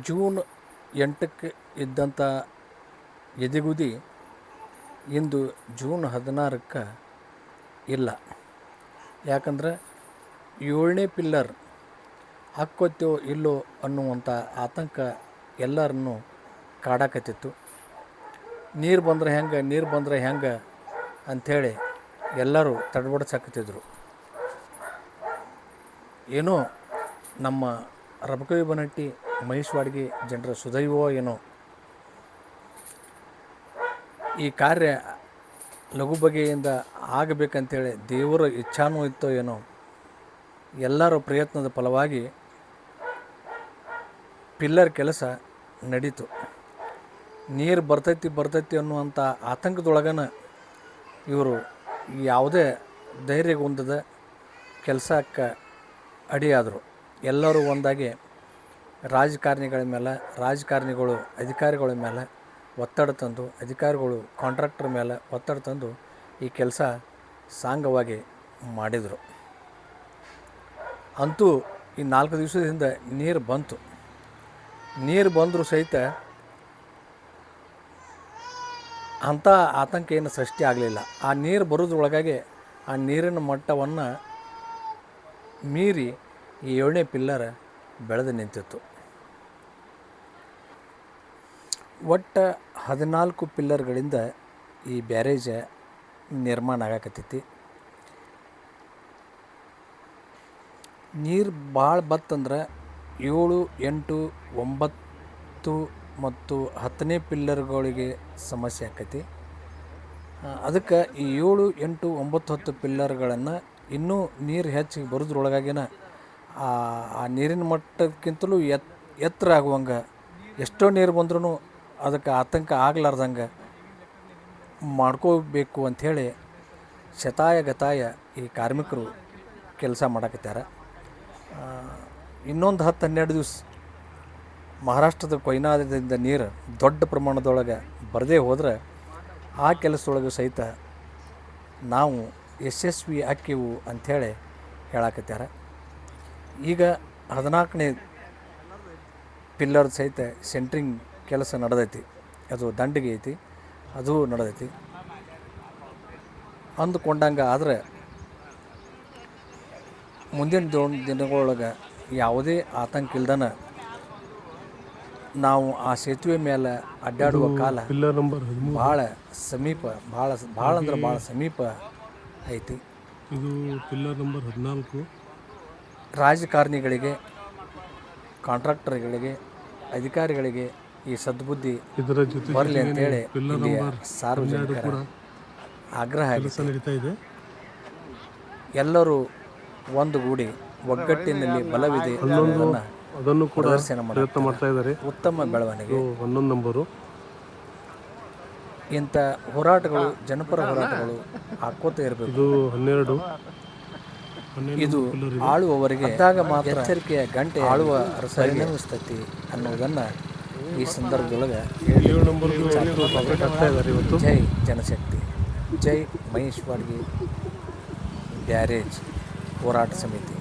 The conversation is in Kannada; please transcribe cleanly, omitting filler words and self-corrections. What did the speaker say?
ಜೂನ್ 8ಕ್ಕೆ ಇದ್ದಂಥ ಎದೆಗುದಿ ಇಂದು ಜೂನ್ 16ಕ್ಕೆ ಇಲ್ಲ. ಯಾಕಂದ್ರೆ 7ನೇ ಪಿಲ್ಲರ್ ಹಾಕ್ಕೋತೋ ಇಲ್ಲೋ ಅನ್ನುವಂಥ ಆತಂಕ ಎಲ್ಲರನ್ನು ಕಾಡಕತ್ತಿತ್ತು. ನೀರು ಬಂದರೆ ಹೆಂಗೆ ಅಂಥೇಳಿ ಎಲ್ಲರೂ ತಡಬಡಿಸಾಕತ್ತಿದ್ರು. ಏನೋ ನಮ್ಮ ರಬಕವಿ ಬನಹಟ್ಟಿ ಮಹೇಶ್ ವಾಡ್ಗಿ ಜನರ ಸುದೈವೋ ಏನೋ ಈ ಕಾರ್ಯ ಲಘು ಬಗೆಯಿಂದ ಆಗಬೇಕಂತೇಳಿ ದೇವರ ಇಚ್ಛಾನೂ ಇತ್ತೋ ಏನೋ, ಎಲ್ಲರ ಪ್ರಯತ್ನದ ಫಲವಾಗಿ ಪಿಲ್ಲರ್ ಕೆಲಸ ನಡೀತು. ನೀರು ಬರ್ತೈತಿ ಅನ್ನುವಂಥ ಆತಂಕದೊಳಗನ ಇವರು ಯಾವುದೇ ಧೈರ್ಯಗೊಂದದ ಕೆಲಸಕ್ಕೆ ಅಡಿಯಾದರು. ಎಲ್ಲರೂ ಒಂದಾಗಿ ರಾಜಕಾರಣಿಗಳು ಅಧಿಕಾರಿಗಳ ಮೇಲೆ ಒತ್ತಡ ತಂದು, ಅಧಿಕಾರಿಗಳು ಕಾಂಟ್ರಾಕ್ಟರ್ ಮೇಲೆ ಒತ್ತಡ ತಂದು ಈ ಕೆಲಸ ಸಾಂಗವಾಗಿ ಮಾಡಿದರು. ಅಂತೂ ಈ 4 ದಿವಸದಿಂದ ನೀರು ಬಂತು. ನೀರು ಬಂದರೂ ಸಹಿತ ಅಂಥ ಆತಂಕ ಏನು ಸೃಷ್ಟಿ ಆಗಲಿಲ್ಲ. ಆ ನೀರು ಬರೋದ್ರೊಳಗಾಗಿ ಆ ನೀರಿನ ಮಟ್ಟವನ್ನು ಮೀರಿ ಈ 7ನೇ ಪಿಲ್ಲರ್ ಬೆಳೆದು ನಿಂತಿತ್ತು. ಒಟ್ಟು 14 ಪಿಲ್ಲರ್ಗಳಿಂದ ಈ ಬ್ಯಾರೇಜ್ ನಿರ್ಮಾಣ ಆಗಕತ್ತೈತಿ. ನೀರು ಭಾಳ ಬತ್ತಂದ್ರೆ 7, 8, 9 ಮತ್ತು 10ನೇ ಪಿಲ್ಲರ್ಗಳಿಗೆ ಸಮಸ್ಯೆ ಆಕೈತಿ. ಅದಕ್ಕೆ ಈ 7, 8, 9, 10 ಪಿಲ್ಲರ್ಗಳನ್ನು ಇನ್ನೂ ನೀರು ಹೆಚ್ಚಿಗೆ ಬರೋದ್ರೊಳಗಾಗಿನ ಆ ನೀರಿನ ಮಟ್ಟಕ್ಕಿಂತಲೂ ಎತ್ತರ ಆಗುವಂಗೆ, ಎಷ್ಟೋ ನೀರು ಬಂದ್ರೂ ಅದಕ್ಕೆ ಆತಂಕ ಆಗಲಾರ್ದಂಗೆ ಮಾಡ್ಕೋಬೇಕು ಅಂಥೇಳಿ ಶತಾಯಗತಾಯ ಈ ಕಾರ್ಮಿಕರು ಕೆಲಸ ಮಾಡಕತ್ಯಾರ. ಇನ್ನೊಂದು 10-12 ದಿವಸ ಮಹಾರಾಷ್ಟ್ರದ ಕೊಯ್ನಾದಿಂದ ನೀರು ದೊಡ್ಡ ಪ್ರಮಾಣದೊಳಗೆ ಬರದೇ ಹೋದ್ರೆ ಆ ಕೆಲಸದೊಳಗೆ ಸಹಿತ ನಾವು ಯಶಸ್ವಿ ಆಕ್ಕೇವು ಅಂಥೇಳಿ ಹೇಳಕತ್ಯಾರ. ಈಗ 14ನೇ ಪಿಲ್ಲರ್ ಸಹಿತ ಸೆಂಟ್ರಿಂಗ್ ಕೆಲಸ ನಡೆದೈತಿ. ಅದು ದಂಡಿಗೆ ಐತಿ, ಅದು ನಡೆದೈತಿ ಅಂದುಕೊಂಡಂಗೆ. ಆದರೆ ಮುಂದಿನ ದಿನಗಳೊಳಗೆ ಯಾವುದೇ ಆತಂಕ ಇಲ್ದನ ನಾವು ಆ ಸೇತುವೆ ಮೇಲೆ ಅಡ್ಡಾಡುವ ಕಾಲ ಭಾಳ ಸಮೀಪ, ಭಾಳ ಅಂದ್ರೆ ಭಾಳ ಸಮೀಪ ಐತಿ. ಇದು ಪಿಲ್ಲರ್ ನಂಬರ್ 14. ರಾಜಕಾರಣಿಗಳಿಗೆ, ಕಾಂಟ್ರಾಕ್ಟರ್ಗಳಿಗೆ, ಅಧಿಕಾರಿಗಳಿಗೆ ಈ ಸದ್ಬುದ್ಧಿ ಬರಲಿ ಅಂತೇಳಿ ಸಾರ್ವಜನಿಕರ ಆಗ್ರಹ ಆಗಿದೆ. ಎಲ್ಲರೂ ಒಂದುಗೂಡಿ ಒಗ್ಗಟ್ಟಿನಲ್ಲಿ ಬಲವಿದೆ ಅದನ್ನು ಕೂಡ ಪ್ರದರ್ಶನ ಮಾಡ್ತಾ ಇದ್ದಾರೆ. ಉತ್ತಮ ಬೆಳವಣಿಗೆ. 11 ನಂಬರು. ಇಂಥ ಹೋರಾಟಗಳು, ಜನಪರ ಹೋರಾಟಗಳು ಹಾಕೋತಾ ಇರಬೇಕು. ಇದು 12. ಇದು ಆಳುವವರಿಗೆ ಮಾತ್ರ ಎಚ್ಚರಿಕೆಯ ಗಂಟೆ ಆಳುವ ಪರಿಣಮಿಸ್ತೈತಿ ಅನ್ನೋದನ್ನು ಈ ಸಂದರ್ಭದೊಳಗೆ ಜೈ ಜನಶಕ್ತಿ, ಜೈ ಮಹೇಶ್ ವಾಡ್ಗಿ ಬ್ಯಾರೇಜ್ ಹೋರಾಟ ಸಮಿತಿ.